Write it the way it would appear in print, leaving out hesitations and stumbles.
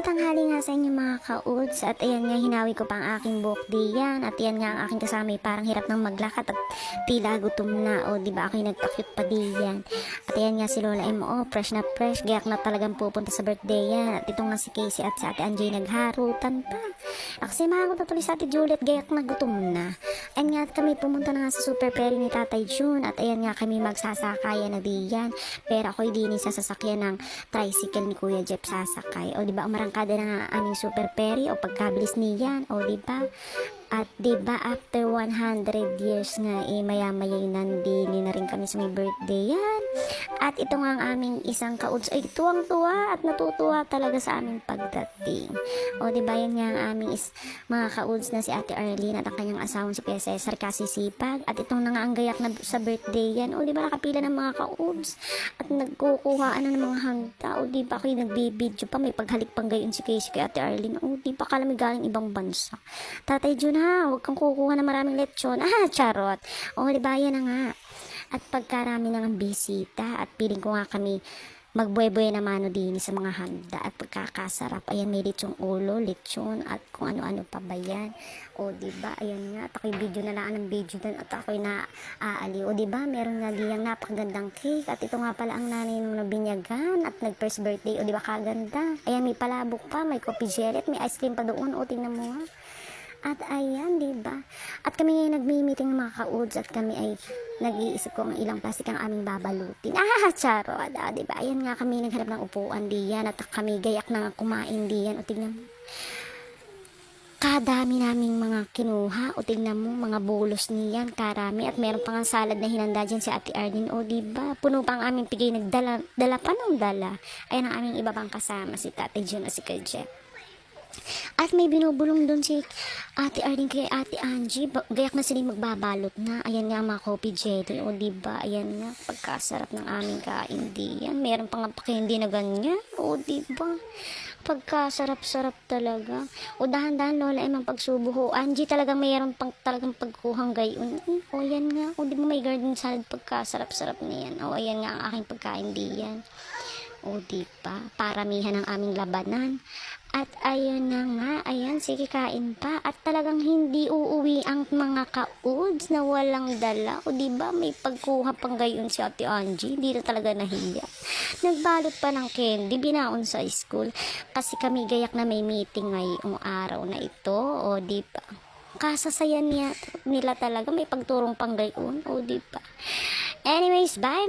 tanghali nga sa inyo mga ka-uds. At ayan nga, hinawi ko pa ang aking buhok diyan. At ayan nga, ang aking kasama ay parang hirap ng maglakad at tila gutom na. O diba ako'y nagpa-cute pa diyan. At ayan nga si Lola M.O. Fresh na fresh. Gayak na talagang pupunta sa birthday yan. At ito nga si Casey at si Ate Angie nagharutan pa. Kasi mga ko natuloy sa Ate Juliet, gayak na gutom na. Ayan nga, kami pumunta na nga sa Super Perry ni Tatay June. At ayan nga, kami magsasakayan na diyan. Pero ako'y di sa sasakyan ng tricycle ni Kuya Jeff sasakay. O diba, umarangkada na nga aming Super Perry o pagkabilis niyan. O diba, at diba after 100 years nga maya-mayay nandini na rin kami sa may birthday yan. At ito nga ang aming isang ka-uds ay tuwang-tuwa at natutuwa talaga sa aming pagdating. O diba, yan nga ang aming mga ka-uds na si Ate Arlene at ang kanyang asawang si Kuya Cesar kasi sipag. At itong na nga ang gayak na sa birthday yan. O diba, nakapila ng mga ka-uds at nagkukuhaan na ng mga handa. O diba, kayo nagbibideo pa, may paghalik pang gayon si Casey kay Ate Arlene. O diba, kala may galing ibang bansa. Tatay June, huwag kang kukuha ng maraming lechon. Charot. O, diba, yan na nga. At pagkarami na ng bisita, at piling ko nga kami magbuhay-buhay na mano din sa mga handa at pagkakasarap. Ayan, may lechong ulo, lechon, at kung ano-ano pa ba yan. O, diba, ayan nga, at ako'y video na lang ng video dun, at ako'y naaaliw. O, diba, meron nga diyang napakagandang cake, at ito nga pala ang nanay nung nabinyagan, at nag-first birthday. O, diba, kaganda. Ayan, may palabok pa, may coffee jelly, at may ice cream pa doon. O, tingnan mo nga. At ayan, diba? At kami ngayon nagmi-meeting ng mga ka-uds at kami ay nag-iisip ko ang ilang plastic ang aming babalutin. Charot! Diba? Ayan nga, kami naghanap ng upuan diyan at kami gayak na kumain diyan. O tingnan mo. Kadami naming mga kinuha. O tingnan mo, mga bulos niyan, karami. At meron pang salad na hinanda dyan si Ate Arlene. O diba? Puno pa ang aming pigay, dala pa ng dala. Ayan ang aming iba pang kasama, si Tate June at si Kuya Jeff. At may binubulong doon si Ate Arlene kay Ate Angie. Gayak na sila magbabalot na. Ayan nga mga coffee jelly. O diba, ayan nga, pagkasarap ng aming kain diyan. Meron pang pakindi na ganyan. O diba, pagkasarap-sarap talaga. O dahan-dahan Lola emang pagsubo ho. Angie talagang mayroon pang talagang pagkuhang gayon. O yan nga. O diba, may garden salad, pagkasarap-sarap na yan. O ayan nga ang aking pagkain diyan. O diba, paramihan ng aming labanan. At ayun na nga, ayan, sige kain pa. At talagang hindi uuwi ang mga ka-uds na walang dala. O diba, may pagkuha pang gayon si Ate Angie, hindi na talaga nahiya. Nagbalot pa ng candy, binaon sa school. Kasi kami gayak na may meeting ngayong araw na ito. O diba, kasasaya nila talaga, may pagturong pang gayon. O diba. Anyways, bye!